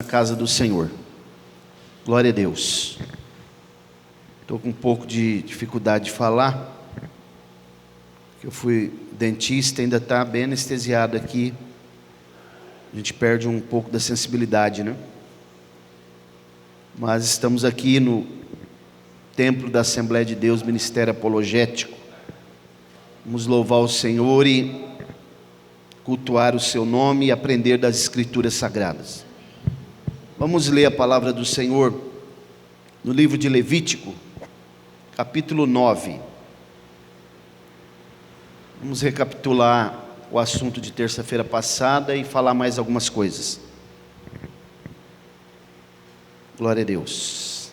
na casa do Senhor. Glória a Deus. Estou com um pouco de dificuldade de falar, porque eu fui dentista, ainda está bem anestesiado aqui. A gente perde um pouco da sensibilidade, né? Mas estamos aqui no templo da Assembleia de Deus, Ministério Apologético. Vamos louvar o Senhor e cultuar o seu nome e aprender das Escrituras Sagradas. Vamos ler a palavra do Senhor no livro de Levítico, capítulo 9. Vamos recapitular o assunto de terça-feira passada e falar mais algumas coisas. Glória a Deus.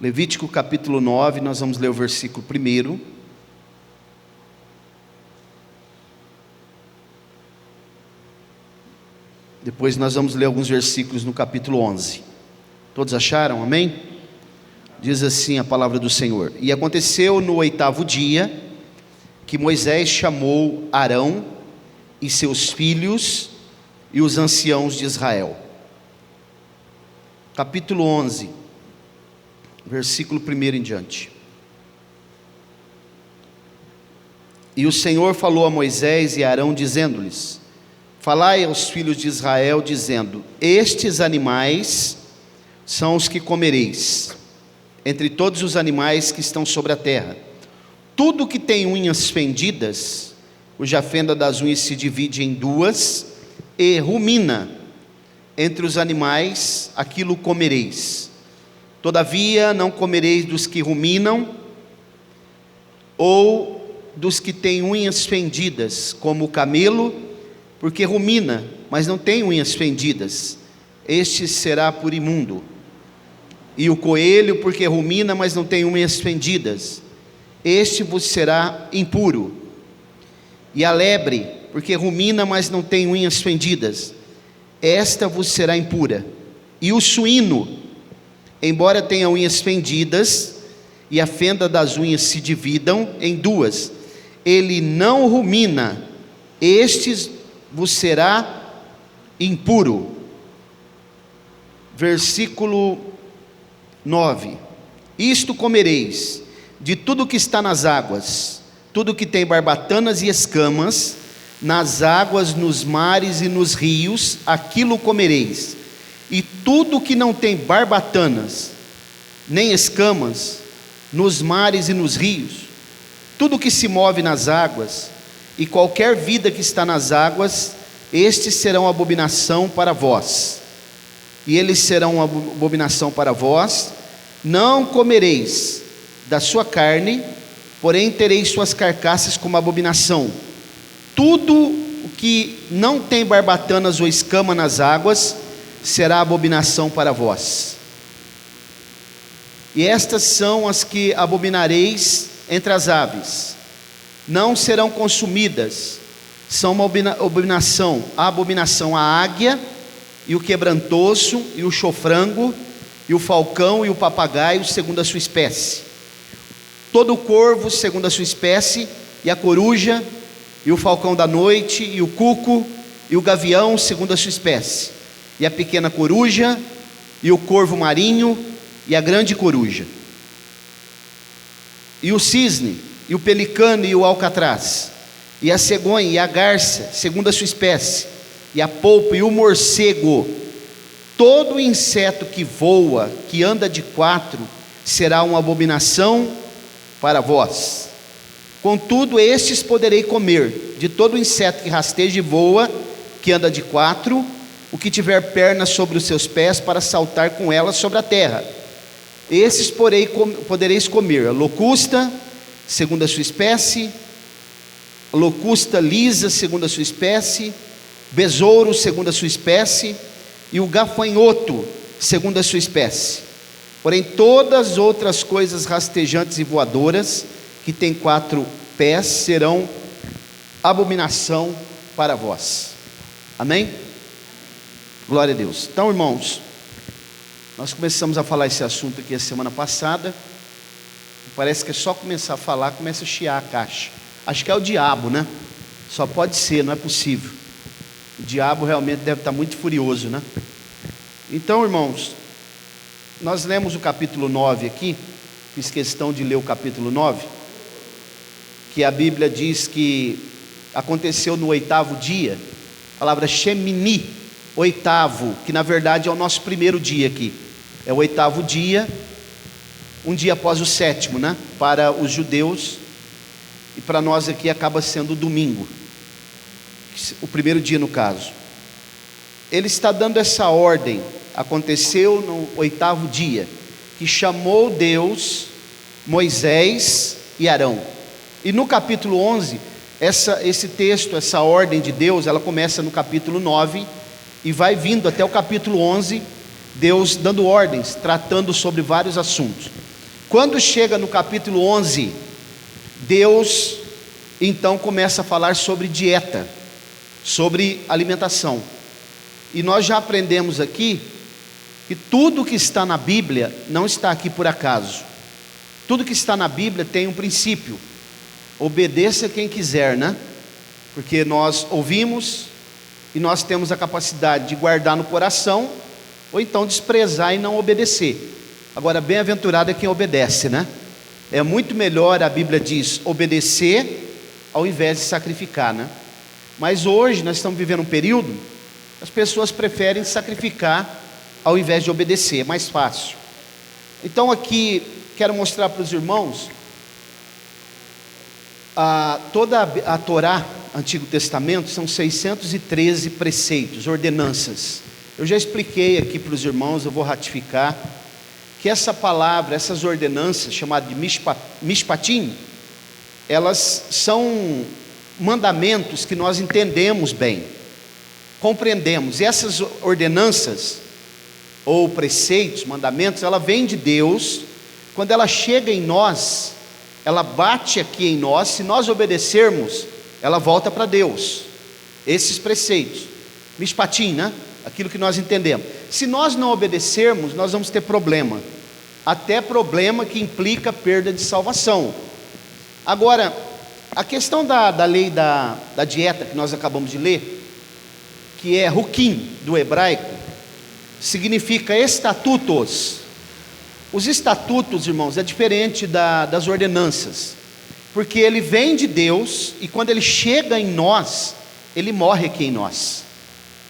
Levítico capítulo 9, nós vamos ler o versículo 1. Depois nós vamos ler alguns versículos no capítulo 11. Todos acharam? Amém? Diz assim a palavra do Senhor: E aconteceu no 8º dia, que Moisés chamou Arão e seus filhos e os anciãos de Israel. Capítulo 11, versículo 1 em diante. E o Senhor falou a Moisés e a Arão, dizendo-lhes: Falai aos filhos de Israel, dizendo: Estes animais são os que comereis, entre todos os animais que estão sobre a terra. Tudo que tem unhas fendidas, cuja fenda das unhas se divide em duas, e rumina entre os animais, aquilo comereis. Todavia não comereis dos que ruminam, ou dos que têm unhas fendidas, como o camelo, porque rumina, mas não tem unhas fendidas, este será por imundo. E o coelho, porque rumina, mas não tem unhas fendidas, este vos será impuro. E a lebre, porque rumina, mas não tem unhas fendidas, esta vos será impura. E o suíno, embora tenha unhas fendidas, e a fenda das unhas se dividam em duas, ele não rumina, estes vos será impuro. Versículo 9: Isto comereis de tudo que está nas águas, tudo que tem barbatanas e escamas, nas águas, nos mares e nos rios, aquilo comereis. E tudo que não tem barbatanas, nem escamas, nos mares e nos rios, tudo que se move nas águas, e qualquer vida que está nas águas, estes serão abominação para vós. E eles serão uma abominação para vós. Não comereis da sua carne, porém tereis suas carcaças como abominação. Tudo o que não tem barbatanas ou escama nas águas, será abominação para vós. E estas são as que abominareis entre as aves. Não serão consumidas, são uma abominação. A abominação, a águia, e o quebrantoso, e o chofrango, e o falcão, e o papagaio, segundo a sua espécie. Todo o corvo, segundo a sua espécie, e a coruja, e o falcão da noite, e o cuco, e o gavião, segundo a sua espécie, e a pequena coruja, e o corvo marinho, e a grande coruja, e o cisne, e o pelicano, e o alcatraz, e a cegonha, e a garça, segundo a sua espécie, e a polpa, e o morcego. Todo inseto que voa, que anda de quatro, será uma abominação para vós. Contudo, estes poderei comer: de todo inseto que rasteja e voa, que anda de quatro, o que tiver pernas sobre os seus pés, para saltar com elas sobre a terra. Esses podereis comer: a locusta, segundo a sua espécie, a locusta lisa, segundo a sua espécie, besouro, segundo a sua espécie, e o gafanhoto, segundo a sua espécie. Porém todas as outras coisas rastejantes e voadoras, que têm 4 pés, serão abominação para vós. Amém? Glória a Deus. Então, irmãos, nós começamos a falar esse assunto aqui a semana passada. Parece que é só começar a falar, começa a chiar a caixa. Acho que é o diabo, né? Só pode ser, não é possível. O diabo realmente deve estar muito furioso, né? Então, irmãos, nós lemos o capítulo 9 aqui, fiz questão de ler o capítulo 9, que a Bíblia diz que aconteceu no 8º dia, a palavra Shemini, 8º, que na verdade é o nosso primeiro dia aqui, é o 8º dia, um dia após o 7º, né? Para os judeus, e para nós aqui acaba sendo o domingo, o primeiro dia no caso. Ele está dando essa ordem, aconteceu no 8º dia, que chamou Deus, Moisés e Arão. E no capítulo 11, esse texto, essa ordem de Deus, ela começa no capítulo 9 e vai vindo até o capítulo 11, Deus dando ordens, tratando sobre vários assuntos. Quando chega no capítulo 11, Deus então começa a falar sobre dieta, sobre alimentação. E nós já aprendemos aqui que tudo que está na Bíblia não está aqui por acaso. Tudo que está na Bíblia tem um princípio. Obedeça quem quiser, né? Porque nós ouvimos e nós temos a capacidade de guardar no coração, ou então desprezar e não obedecer. Agora, bem-aventurado é quem obedece, né? É muito melhor, a Bíblia diz, obedecer ao invés de sacrificar, né? Mas hoje nós estamos vivendo um período, as pessoas preferem sacrificar ao invés de obedecer, é mais fácil. Então aqui, quero mostrar para os irmãos, toda a Torá, Antigo Testamento, são 613 preceitos, ordenanças. Eu já expliquei aqui para os irmãos, eu vou ratificar, que essa palavra, essas ordenanças, chamadas de mishpatim, elas são mandamentos que nós entendemos bem, compreendemos. E essas ordenanças, ou preceitos, mandamentos, ela vem de Deus. Quando ela chega em nós, ela bate aqui em nós, se nós obedecermos, ela volta para Deus. Esses preceitos, mishpatim, né? Aquilo que nós entendemos. Se nós não obedecermos, nós vamos ter problema, até problema que implica perda de salvação. Agora, a questão da lei da dieta que nós acabamos de ler, que é Hukim, do hebraico, significa estatutos. Os estatutos, irmãos, é diferente das ordenanças, porque ele vem de Deus, e quando ele chega em nós, ele morre aqui em nós.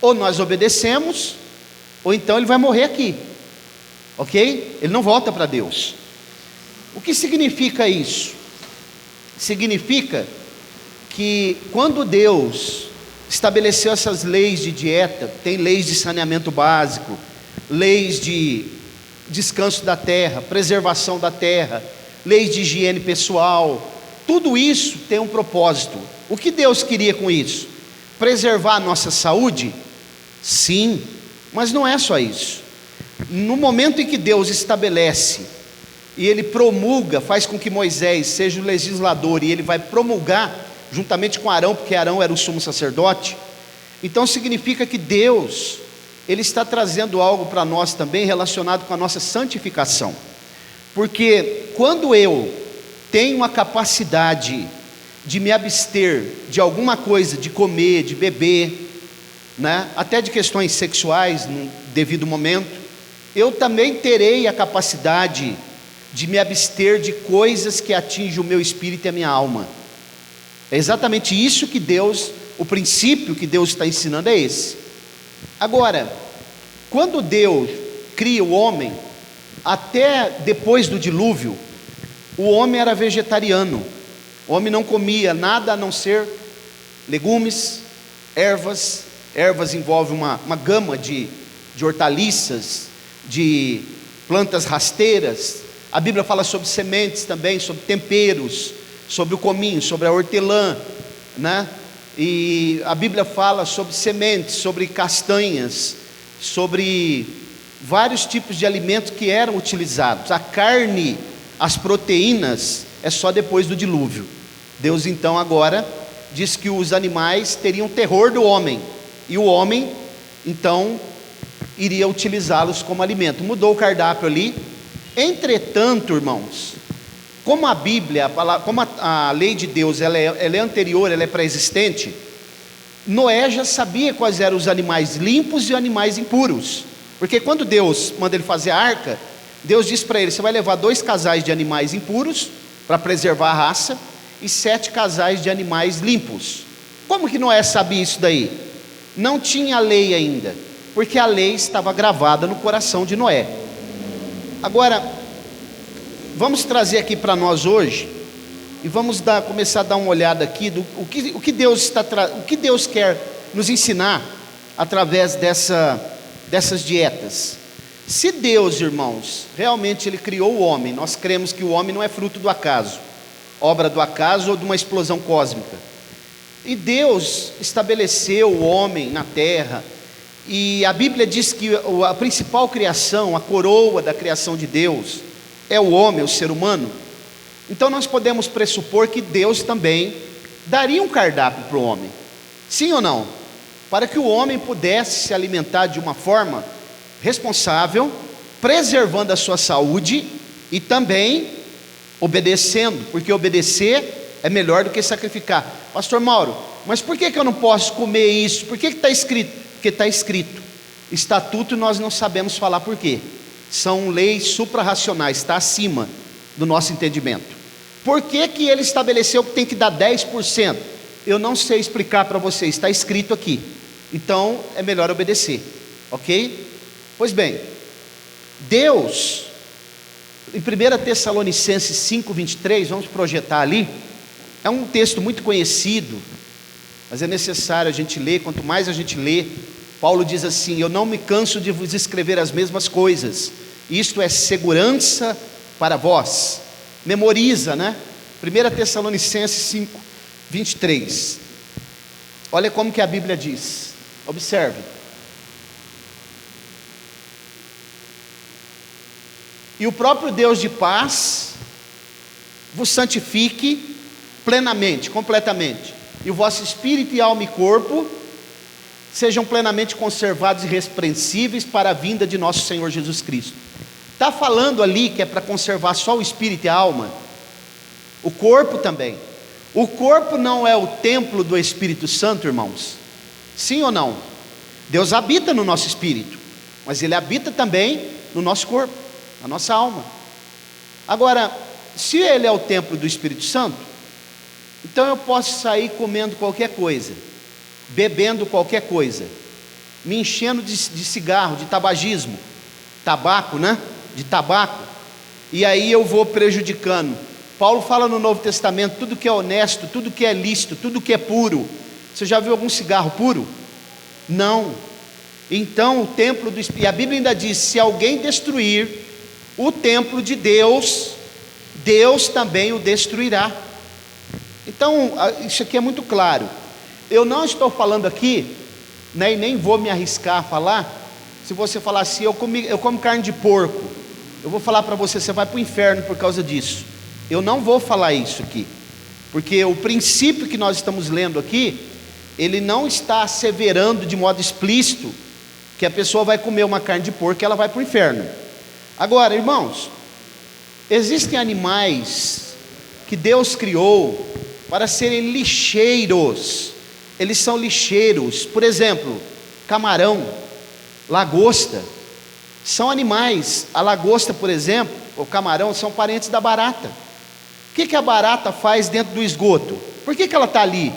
Ou nós obedecemos, ou então ele vai morrer aqui, ok? Ele não volta para Deus. O que significa isso? Significa que quando Deus estabeleceu essas leis de dieta, tem leis de saneamento básico, leis de descanso da terra, preservação da terra, leis de higiene pessoal, tudo isso tem um propósito. O que Deus queria com isso? Preservar a nossa saúde? Sim, mas não é só isso. No momento em que Deus estabelece e ele promulga, faz com que Moisés seja o legislador, e ele vai promulgar juntamente com Arão, porque Arão era o sumo sacerdote, então significa que Deus, ele está trazendo algo para nós também relacionado com a nossa santificação. Porque quando eu tenho a capacidade de me abster de alguma coisa, de comer, de beber, né, até de questões sexuais no devido momento, eu também terei a capacidade de me abster de coisas que atingem o meu espírito e a minha alma. É exatamente isso que Deus, o princípio que Deus está ensinando é esse. Agora, quando Deus cria o homem, até depois do dilúvio, o homem era vegetariano. O homem não comia nada a não ser legumes, ervas. Ervas envolve uma gama de hortaliças, de plantas rasteiras. A Bíblia fala sobre sementes também, sobre temperos, sobre o cominho, sobre a hortelã, né? E a Bíblia fala sobre sementes, sobre castanhas, sobre vários tipos de alimentos que eram utilizados. A carne, as proteínas, é só depois do dilúvio. Deus então agora diz que os animais teriam terror do homem, e o homem então iria utilizá-los como alimento. Mudou o cardápio ali. Entretanto, irmãos, como a Bíblia, como a lei de Deus, ela é anterior, ela é pré-existente, Noé já sabia quais eram os animais limpos e animais impuros, porque quando Deus manda ele fazer a arca, Deus diz para ele: você vai levar 2 casais de animais impuros, para preservar a raça, e 7 casais de animais limpos. Como que Noé sabia isso daí? Não tinha lei ainda, porque a lei estava gravada no coração de Noé. Agora, vamos trazer aqui para nós hoje, e vamos começar a dar uma olhada aqui do o que Deus quer nos ensinar através dessas dietas. Se Deus, irmãos, realmente Ele criou o homem, nós cremos que o homem não é fruto do acaso, obra do acaso ou de uma explosão cósmica. E Deus estabeleceu o homem na terra, e a Bíblia diz que a principal criação, a coroa da criação de Deus, é o homem, o ser humano. Então nós podemos pressupor que Deus também daria um cardápio para o homem, sim ou não? Para que o homem pudesse se alimentar de uma forma responsável, preservando a sua saúde e também obedecendo, porque obedecer é melhor do que sacrificar. Pastor Mauro, mas por que eu não posso comer isso? Por que está escrito? Porque está escrito. Estatuto nós não sabemos falar por quê. São leis suprarracionais, está acima do nosso entendimento. Por que ele estabeleceu que tem que dar 10%? Eu não sei explicar para você, está escrito aqui. Então é melhor obedecer, ok? Pois bem, Deus, em 1 Tessalonicenses 5:23, vamos projetar ali, é um texto muito conhecido, mas é necessário a gente ler. Quanto mais a gente lê, Paulo diz assim: eu não me canso de vos escrever as mesmas coisas, isto é segurança para vós. Memoriza, né? 1 Tessalonicenses 5:23. Olha como que a Bíblia diz, observe. E o próprio Deus de paz vos santifique plenamente, completamente, e o vosso espírito e alma e corpo sejam plenamente conservados e irrepreensíveis para a vinda de nosso Senhor Jesus Cristo. Está falando ali que é para conservar só o espírito e a alma? O corpo também. O corpo não é o templo do Espírito Santo, irmãos? Sim ou não? Deus habita no nosso espírito, mas Ele habita também no nosso corpo, na nossa alma. Agora, se Ele é o templo do Espírito Santo, então eu posso sair comendo qualquer coisa, bebendo qualquer coisa, me enchendo de cigarro, de tabagismo, tabaco, né? De tabaco, e aí eu vou prejudicando. Paulo fala no Novo Testamento, tudo que é honesto, tudo que é lícito, tudo que é puro. Você já viu algum cigarro puro? Não. Então o templo do Espírito, e a Bíblia ainda diz: se alguém destruir o templo de Deus, Deus também o destruirá. Então isso aqui é muito claro. Eu não estou falando aqui, né, e nem vou me arriscar a falar. Se você falar assim: eu como carne de porco, eu vou falar para você: você vai para o inferno por causa disso. Eu não vou falar isso aqui, porque o princípio que nós estamos lendo aqui, ele não está asseverando de modo explícito que a pessoa vai comer uma carne de porco e ela vai para o inferno. Agora, irmãos, existem animais que Deus criou para serem lixeiros. Eles são lixeiros. Por exemplo, camarão, lagosta, são animais. A lagosta, por exemplo, o camarão, são parentes da barata. O que a barata faz dentro do esgoto? Por que ela está ali,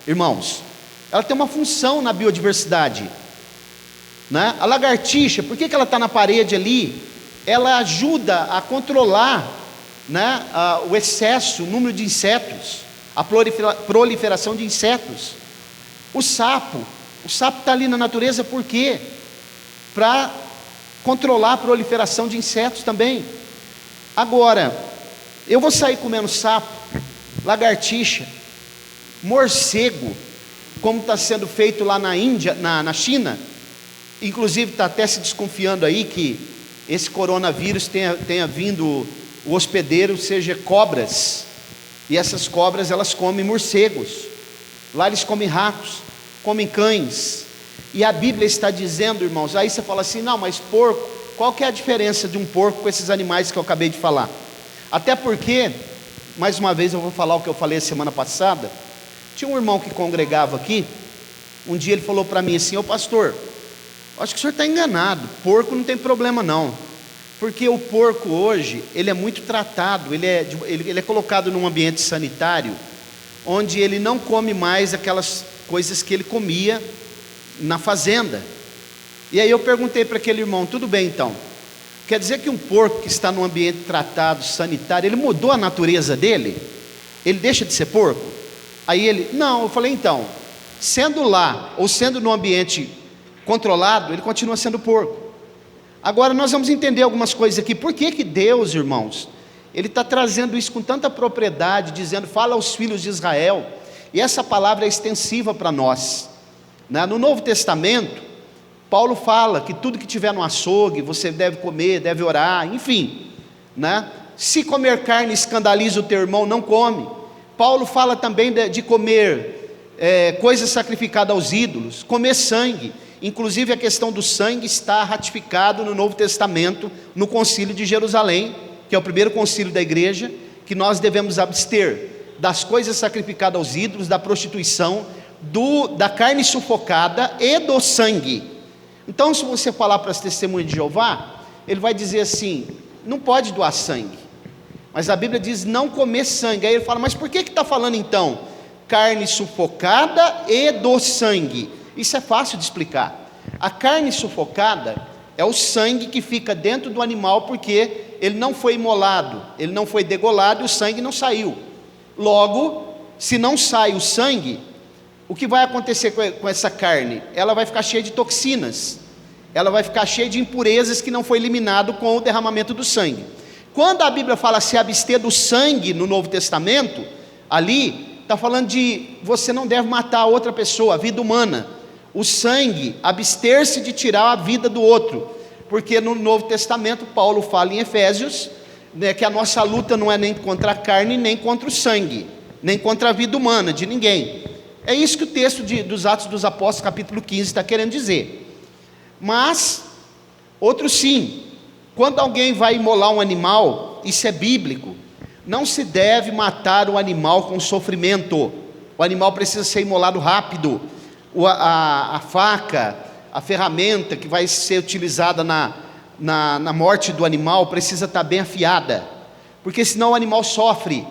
irmãos? Ela tem uma função na biodiversidade, né? A lagartixa, por que ela está na parede ali? Ela ajuda a controlar, né, o excesso, o número de insetos, a proliferação de insetos. O sapo está ali na natureza por quê? Para controlar a proliferação de insetos também. Agora, eu vou sair comendo sapo, lagartixa, morcego, como está sendo feito lá na Índia, na China. Inclusive está até se desconfiando aí que esse coronavírus tenha vindo, o hospedeiro seja cobras, e essas cobras elas comem morcegos, lá eles comem ratos, comem cães, e a Bíblia está dizendo, irmãos, aí você fala assim: não, mas porco, qual que é a diferença de um porco com esses animais que eu acabei de falar? Até porque, mais uma vez eu vou falar o que eu falei a semana passada. Tinha um irmão que congregava aqui, Um dia ele falou para mim assim: ô pastor, acho que o senhor está enganado, porco não tem problema não, porque o porco hoje, ele é muito tratado, ele é colocado num ambiente sanitário, onde ele não come mais aquelas coisas que ele comia na fazenda. E aí eu perguntei para aquele irmão: tudo bem então, quer dizer que um porco que está num ambiente tratado, sanitário, ele mudou a natureza dele? Ele deixa de ser porco? Aí ele: não. Eu falei: então, sendo lá ou sendo num ambiente controlado, ele continua sendo porco. Agora nós vamos entender algumas coisas aqui. Por que Deus, irmãos, Ele está trazendo isso com tanta propriedade, dizendo: fala aos filhos de Israel, e essa palavra é extensiva para nós, né? No Novo Testamento, Paulo fala que tudo que tiver no açougue, você deve comer, deve orar, enfim, né? Se comer carne escandaliza o teu irmão, não come. Paulo fala também de comer coisas sacrificadas aos ídolos, comer sangue. Inclusive a questão do sangue está ratificado no Novo Testamento, no concílio de Jerusalém, que é o primeiro concílio da igreja, que nós devemos abster das coisas sacrificadas aos ídolos, da prostituição, da carne sufocada e do sangue. Então, se você falar para as testemunhas de Jeová, ele vai dizer assim: não pode doar sangue, mas a Bíblia diz não comer sangue. Aí ele fala: mas por que está falando então carne sufocada e do sangue? Isso é fácil de explicar. A carne sufocada é o sangue que fica dentro do animal, porque ele não foi imolado, ele não foi degolado e o sangue não saiu. Logo, se não sai o sangue, o que vai acontecer com essa carne? Ela vai ficar cheia de toxinas, ela vai ficar cheia de impurezas que não foi eliminado com o derramamento do sangue. Quando a Bíblia fala se abster do sangue no Novo Testamento, ali está falando de você não deve matar outra pessoa, a vida humana. O sangue, abster-se de tirar a vida do outro, porque no Novo Testamento Paulo fala em Efésios, né, que a nossa luta não é nem contra a carne, nem contra o sangue, nem contra a vida humana de ninguém. É isso que o texto dos Atos dos Apóstolos, capítulo 15, está querendo dizer. Mas, outro sim, quando alguém vai imolar um animal, isso é bíblico, não se deve matar o animal com sofrimento. O animal precisa ser imolado rápido. A faca, a ferramenta que vai ser utilizada na morte do animal precisa estar bem afiada, porque senão o animal sofre.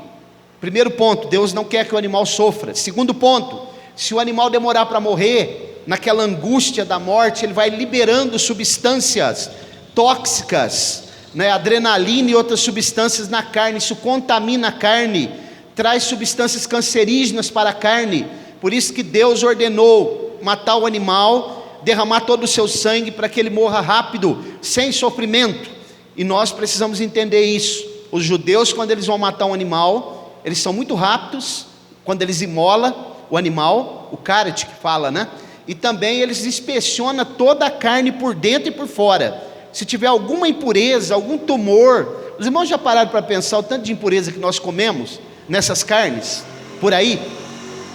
Primeiro ponto, Deus não quer que o animal sofra. Segundo ponto, se o animal demorar para morrer, naquela angústia da morte, ele vai liberando substâncias tóxicas, né, adrenalina e outras substâncias na carne. Isso contamina a carne, traz substâncias cancerígenas para a carne. Por isso que Deus ordenou matar o animal, derramar todo o seu sangue para que ele morra rápido, sem sofrimento. E nós precisamos entender isso. Os judeus, quando eles vão matar um animal, eles são muito rápidos, quando eles imolam o animal, o caret que fala, né? E também eles inspecionam toda a carne por dentro e por fora. Se tiver alguma impureza, algum tumor, os irmãos já pararam para pensar o tanto de impureza que nós comemos nessas carnes, por aí?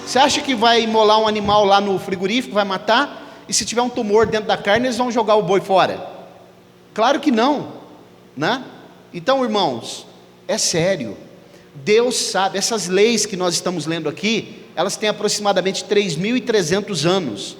Você acha que vai imolar um animal lá no frigorífico, vai matar, e se tiver um tumor dentro da carne, eles vão jogar o boi fora? Claro que não, né? Então, irmãos, é sério. Deus sabe, essas leis que nós estamos lendo aqui, elas têm aproximadamente 3.300 anos.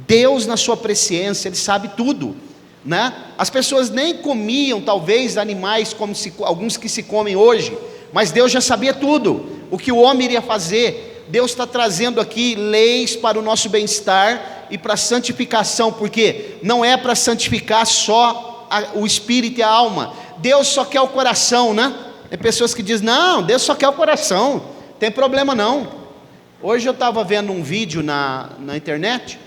Deus, na sua presciência, Ele sabe tudo, né? As pessoas nem comiam, talvez, animais como alguns que se comem hoje, mas Deus já sabia tudo, o que o homem iria fazer. Deus está trazendo aqui leis para o nosso bem-estar e para a santificação, porque não é para santificar só o espírito e a alma. Deus só quer o coração, né? Tem pessoas que dizem: não, Deus só quer o coração, não tem problema não. Hoje eu estava vendo um vídeo na internet,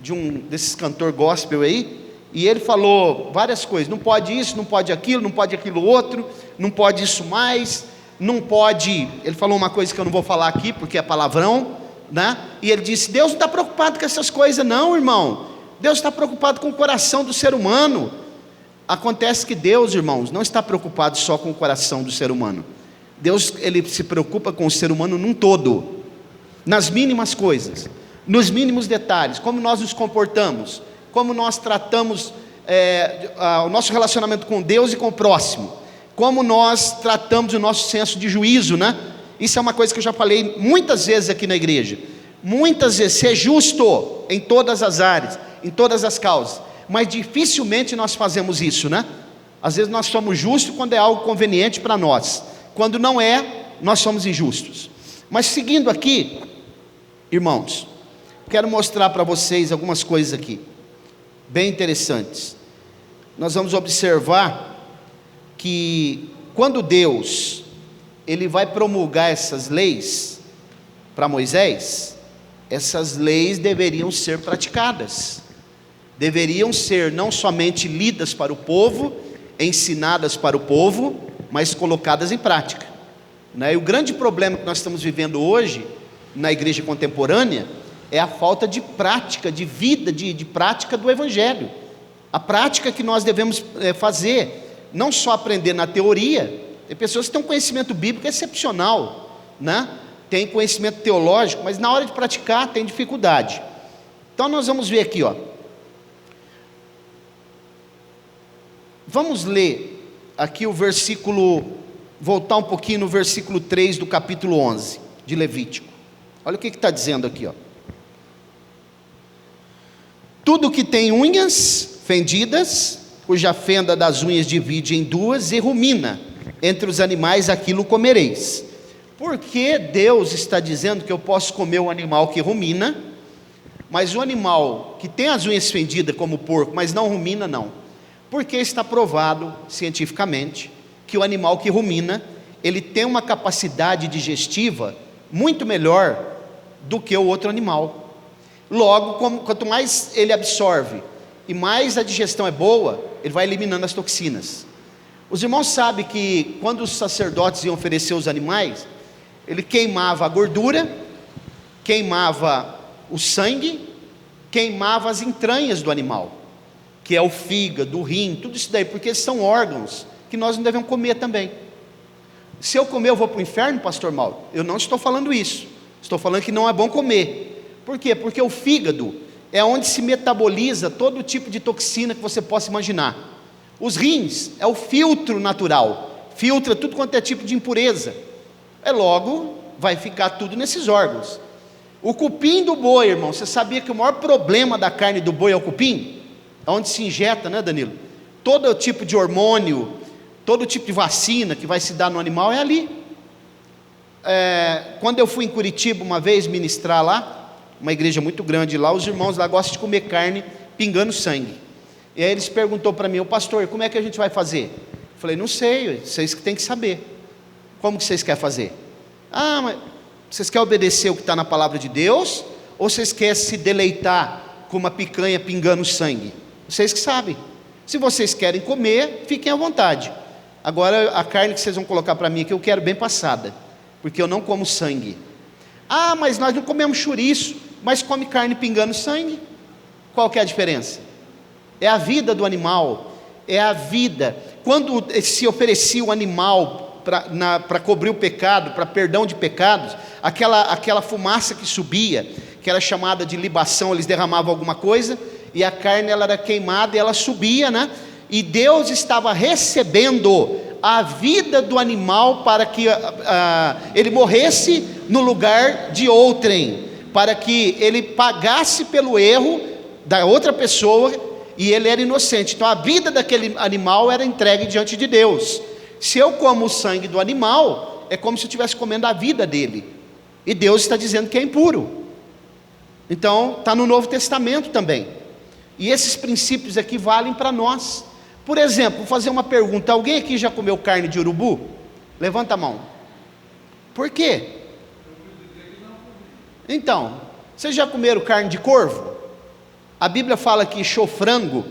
de um desses cantor gospel aí, e ele falou várias coisas: não pode isso, não pode aquilo outro, não pode isso mais, não pode. Ele falou uma coisa que eu não vou falar aqui, porque é palavrão, né? E ele disse: Deus não está preocupado com essas coisas não, irmão. Deus está preocupado com o coração do ser humano. Acontece que Deus, irmãos, não está preocupado só com o coração do ser humano. Deus, Ele se preocupa com o ser humano num todo, nas mínimas coisas, nos mínimos detalhes, como nós nos comportamos, como nós tratamos o nosso relacionamento com Deus e com o próximo, como nós tratamos o nosso senso de juízo, né? Isso é uma coisa que eu já falei muitas vezes aqui na igreja. muitas vezes ser justo em todas as áreas, em todas as causas, mas dificilmente nós fazemos isso, né? Às vezes nós somos justos quando é algo conveniente para nós, quando não é, nós somos injustos. Mas seguindo aqui, irmãos, quero mostrar para vocês algumas coisas aqui, bem interessantes. Nós vamos observar que quando Deus, Ele vai promulgar essas leis para Moisés, essas leis deveriam ser praticadas, deveriam ser não somente lidas para o povo, ensinadas para o povo, mas colocadas em prática, né? E o grande problema que nós estamos vivendo hoje, na igreja contemporânea, é a falta de prática, de vida, de prática do Evangelho, a prática que nós devemos fazer, não só aprender na teoria. Tem pessoas que têm um conhecimento bíblico excepcional, né? Tem conhecimento teológico, mas na hora de praticar tem dificuldade. Então nós vamos ver aqui, ó. Vamos ler aqui o versículo, voltar um pouquinho no versículo 3 do capítulo 11 de Levítico. Olha o que está dizendo aqui, ó. Tudo que tem unhas fendidas, cuja fenda das unhas divide em duas e rumina, entre os animais aquilo comereis. Por que Deus está dizendo que eu posso comer o animal que rumina, mas o animal que tem as unhas fendidas como o porco, mas não rumina, não? Porque está provado cientificamente que o animal que rumina, ele tem uma capacidade digestiva muito melhor do que o outro animal. Logo, quanto mais ele absorve e mais a digestão é boa, ele vai eliminando as toxinas. Os irmãos sabem que quando os sacerdotes iam oferecer os animais, ele queimava a gordura, queimava o sangue, queimava as entranhas do animal, que é o fígado, o rim, tudo isso daí, porque são órgãos que nós não devemos comer também. Se eu comer eu vou para o inferno, pastor Mauro? Eu não estou falando isso, estou falando que não é bom comer. Por quê? Porque o fígado é onde se metaboliza todo tipo de toxina que você possa imaginar. Os rins é o filtro natural, filtra tudo quanto é tipo de impureza. Logo, vai ficar tudo nesses órgãos. O cupim do boi, irmão, você sabia que o maior problema da carne do boi é o cupim? É onde se injeta, né, Danilo? Todo tipo de hormônio, todo tipo de vacina que vai se dar no animal é ali. Quando eu fui em Curitiba uma vez ministrar lá, uma igreja muito grande lá, os irmãos lá gostam de comer carne pingando sangue. E aí eles perguntou para mim: o pastor, como é que a gente vai fazer? Eu falei: não sei, vocês que têm que saber. Como que vocês querem fazer? Mas vocês querem obedecer o que está na palavra de Deus, ou vocês querem se deleitar com uma picanha pingando sangue? Vocês que sabem. Se vocês querem comer, fiquem à vontade. Agora a carne que vocês vão colocar para mim aqui, eu quero bem passada, porque eu não como sangue. Mas nós não comemos chouriço, mas come carne pingando sangue. Qual que é a diferença? É a vida do animal, é a vida. Quando se oferecia o animal para cobrir o pecado, para perdão de pecados, aquela fumaça que subia, que era chamada de libação, eles derramavam alguma coisa, e a carne ela era queimada e ela subia, né? E Deus estava recebendo a vida do animal para que ele morresse no lugar de outrem, para que ele pagasse pelo erro da outra pessoa, e ele era inocente. Então a vida daquele animal era entregue diante de Deus. Se eu como o sangue do animal, é como se eu estivesse comendo a vida dele, e Deus está dizendo que é impuro. Então está no Novo Testamento também, e esses princípios aqui valem para nós. Por exemplo, vou fazer uma pergunta: alguém aqui já comeu carne de urubu? Levanta a mão. Por quê? Então, vocês já comeram carne de corvo? A Bíblia fala que chofrango,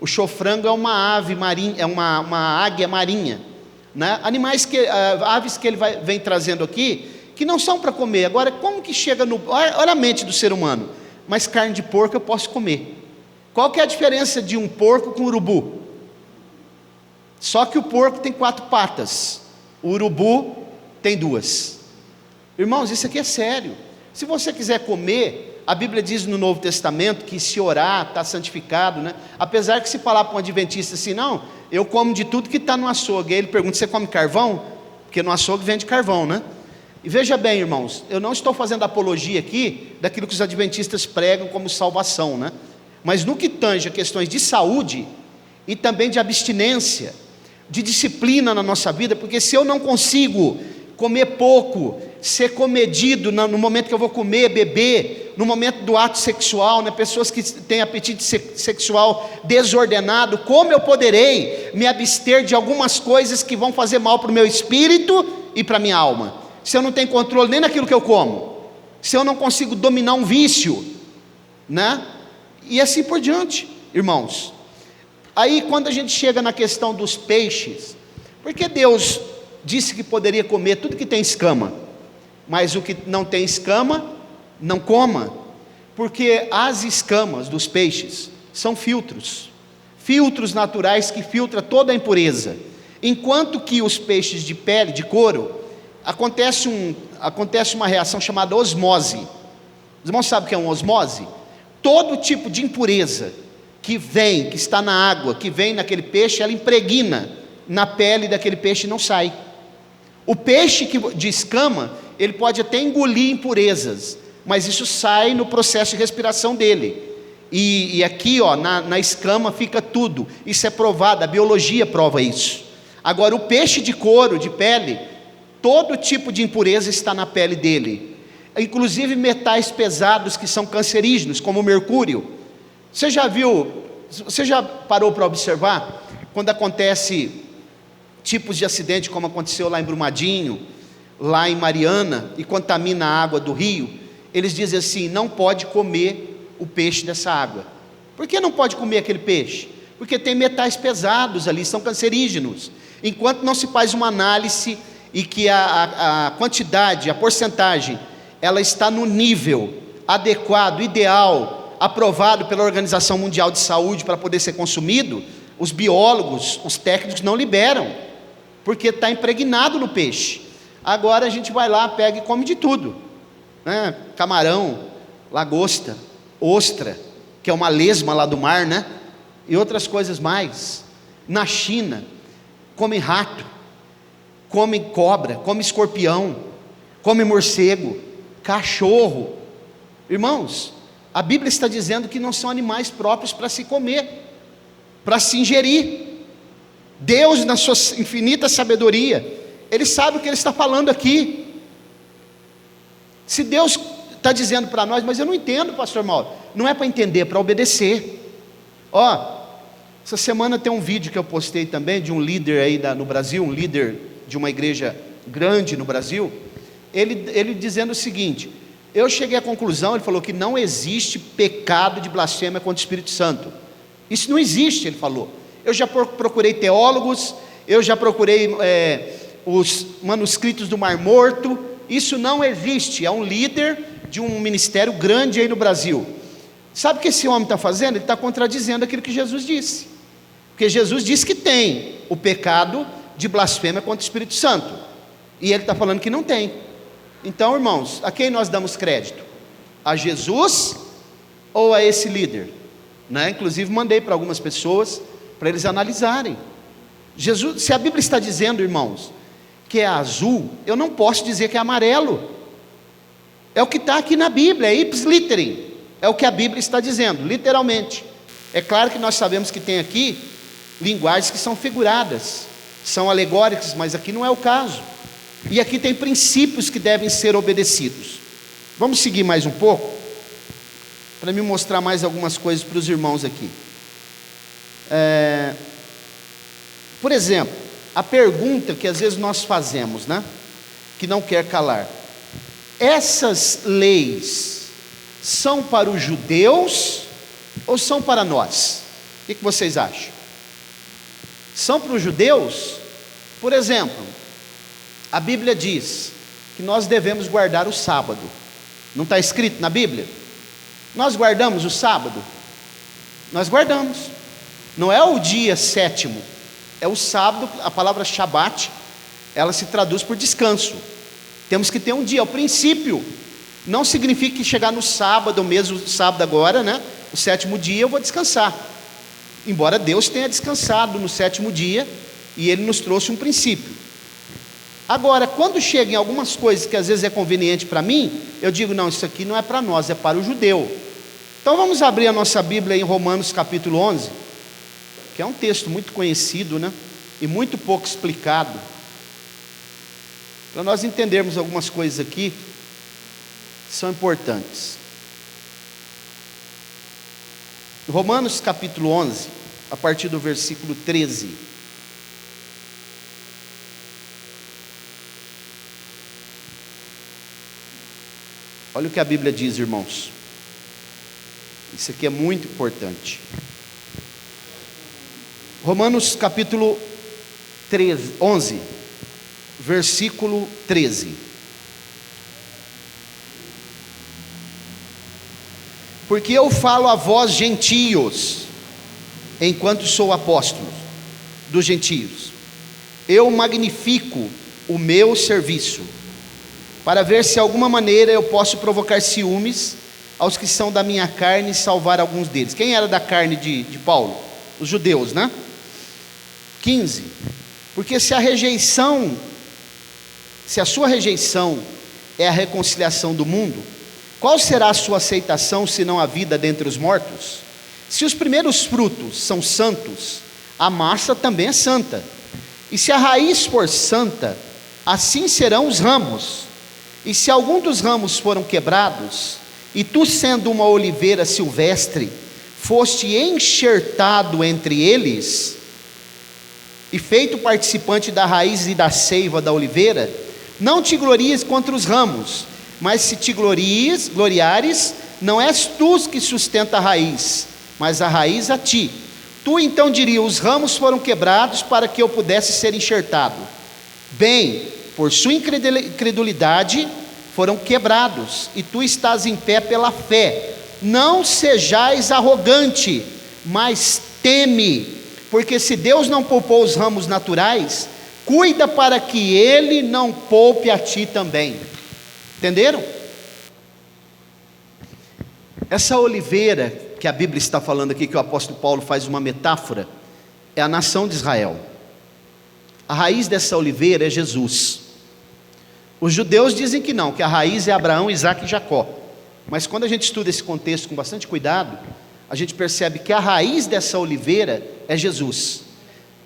o chofrango é uma ave marinha, é uma águia marinha, né? Aves que ele vem trazendo aqui, que não são para comer. Agora, como que chega olha a mente do ser humano, mas carne de porco eu posso comer. Qual que é a diferença de um porco com um urubu? Só que o porco tem 4 patas, o urubu tem 2. Irmãos, isso aqui é sério. Se você quiser comer, a Bíblia diz no Novo Testamento que se orar, está santificado, né? Apesar que se falar para um adventista assim: não, eu como de tudo que está no açougue. Aí ele pergunta: você come carvão? Porque no açougue vende carvão, né? E veja bem, irmãos, eu não estou fazendo apologia aqui daquilo que os adventistas pregam como salvação, né? Mas no que tange a questões de saúde e também de abstinência, de disciplina na nossa vida, porque se eu não consigo comer pouco, ser comedido no momento que eu vou comer, beber, no momento do ato sexual, né? Pessoas que têm apetite sexual desordenado, como eu poderei me abster de algumas coisas que vão fazer mal para o meu espírito e para a minha alma? Se eu não tenho controle nem naquilo que eu como, se eu não consigo dominar um vício, né? E assim por diante, irmãos. Aí quando a gente chega na questão dos peixes, porque Deus disse que poderia comer tudo que tem escama, mas o que não tem escama, não coma, porque as escamas dos peixes são filtros naturais que filtram toda a impureza, enquanto que os peixes de pele, de couro, acontece uma reação chamada osmose. Os irmãos sabem o que é uma osmose? Todo tipo de impureza que está na água, que vem naquele peixe, ela impregna na pele daquele peixe e não sai. O peixe de escama, ele pode até engolir impurezas, mas isso sai no processo de respiração dele. E aqui, na escama fica tudo. Isso é provado, a biologia prova isso. Agora, o peixe de couro, de pele, todo tipo de impureza está na pele dele, inclusive metais pesados que são cancerígenos, como o mercúrio. Você já parou para observar, quando acontece tipos de acidente, como aconteceu lá em Brumadinho, lá em Mariana, e contamina a água do rio, eles dizem assim, não pode comer o peixe dessa água. Por que não pode comer aquele peixe? Porque tem metais pesados ali, são cancerígenos. Enquanto não se faz uma análise e que a quantidade, a porcentagem, ela está no nível adequado, ideal, aprovado pela Organização Mundial de Saúde para poder ser consumido, os biólogos, os técnicos não liberam, porque está impregnado no peixe. Agora a gente vai lá, pega e come de tudo, né? Camarão, lagosta, ostra, que é uma lesma lá do mar, né? E outras coisas mais. Na China, come rato, come cobra, come escorpião, come morcego, cachorro. Irmãos, a Bíblia está dizendo que não são animais próprios para se comer, para se ingerir. Deus, na sua infinita sabedoria, Ele sabe o que Ele está falando aqui. Se Deus está dizendo para nós, mas eu não entendo, pastor Mauro. Não é para entender, é para obedecer. Essa semana tem um vídeo que eu postei também, de um líder aí no Brasil, um líder de uma igreja grande no Brasil, ele dizendo o seguinte, eu cheguei à conclusão, ele falou que não existe pecado de blasfêmia contra o Espírito Santo. Isso não existe, ele falou. Eu já procurei teólogos, eu já procurei os manuscritos do Mar Morto, isso não existe. É um líder de um ministério grande aí no Brasil. Sabe o que esse homem está fazendo? Ele está contradizendo aquilo que Jesus disse, porque Jesus disse que tem o pecado de blasfêmia contra o Espírito Santo, e ele está falando que não tem. Então, irmãos, a quem nós damos crédito? A Jesus ou a esse líder? Né? Inclusive mandei para algumas pessoas, para eles analisarem. Jesus, se a Bíblia está dizendo, irmãos, que é azul, eu não posso dizer que é amarelo. É o que está aqui na Bíblia, é ipsis literim, é o que a Bíblia está dizendo, literalmente. É claro que nós sabemos que tem aqui linguagens que são figuradas, são alegóricas, mas aqui não é o caso. E aqui tem princípios que devem ser obedecidos. Vamos seguir mais um pouco, para me mostrar mais algumas coisas para os irmãos aqui. Por exemplo, a pergunta que às vezes nós fazemos, né? Que não quer calar. Essas leis são para os judeus ou são para nós? O que vocês acham? São para os judeus? Por exemplo, a Bíblia diz que nós devemos guardar o sábado. Não está escrito na Bíblia? Nós guardamos o sábado? Nós guardamos. Não é o dia sétimo, é o sábado. A palavra Shabat, ela se traduz por descanso. Temos que ter um dia, o princípio. Não significa que chegar no sábado, mesmo sábado agora, né? O sétimo dia eu vou descansar. Embora Deus tenha descansado no sétimo dia, e Ele nos trouxe um princípio. Agora, quando chega em algumas coisas que às vezes é conveniente para mim, eu digo, não, isso aqui não é para nós, é para o judeu. Então vamos abrir a nossa Bíblia em Romanos capítulo 11, que é um texto muito conhecido, né? E muito pouco explicado. Para nós entendermos algumas coisas aqui, que são importantes. Romanos capítulo 11, a partir do versículo 13. Olha o que a Bíblia diz, irmãos. Isso aqui é muito importante. Romanos capítulo 11, versículo 13. Porque eu falo a vós, gentios, enquanto sou apóstolo dos gentios, eu magnifico o meu serviço, para ver se de alguma maneira eu posso provocar ciúmes aos que são da minha carne e salvar alguns deles. Quem era da carne de Paulo? Os judeus, né? 15. Porque se a sua rejeição é a reconciliação do mundo, qual será a sua aceitação, senão a vida dentre os mortos? Se os primeiros frutos são santos, a massa também é santa. E se a raiz for santa, assim serão os ramos. E se algum dos ramos foram quebrados, e tu, sendo uma oliveira silvestre, foste enxertado entre eles, e feito participante da raiz e da seiva da oliveira, não te glories contra os ramos, mas se te gloriares, não és tu que sustenta a raiz, mas a raiz a ti. Tu então dirias, os ramos foram quebrados para que eu pudesse ser enxertado. Bem, por sua incredulidade foram quebrados, e tu estás em pé pela fé. Não sejais arrogante, mas teme, porque se Deus não poupou os ramos naturais, cuida para que Ele não poupe a ti também. Entenderam? Essa oliveira que a Bíblia está falando aqui, que o apóstolo Paulo faz uma metáfora, é a nação de Israel. A raiz dessa oliveira é Jesus. Os judeus dizem que não, que a raiz é Abraão, Isaac e Jacó. Mas quando a gente estuda esse contexto com bastante cuidado, a gente percebe que a raiz dessa oliveira é Jesus.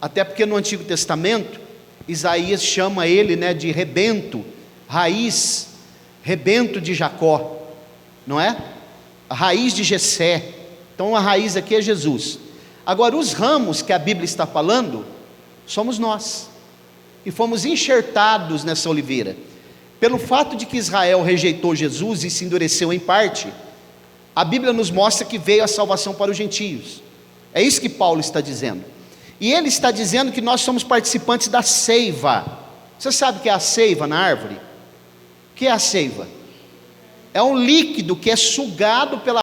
Até porque no Antigo Testamento, Isaías chama ele, né, de rebento, raiz, rebento de Jacó, não é? A raiz de Jessé. Então a raiz aqui é Jesus. Agora os ramos que a Bíblia está falando, somos nós, e fomos enxertados nessa oliveira. Pelo fato de que Israel rejeitou Jesus e se endureceu em parte, a Bíblia nos mostra que veio a salvação para os gentios. É isso que Paulo está dizendo. E ele está dizendo que nós somos participantes da seiva. Você sabe o que é a seiva na árvore? O que é a seiva? É um líquido que é sugado pela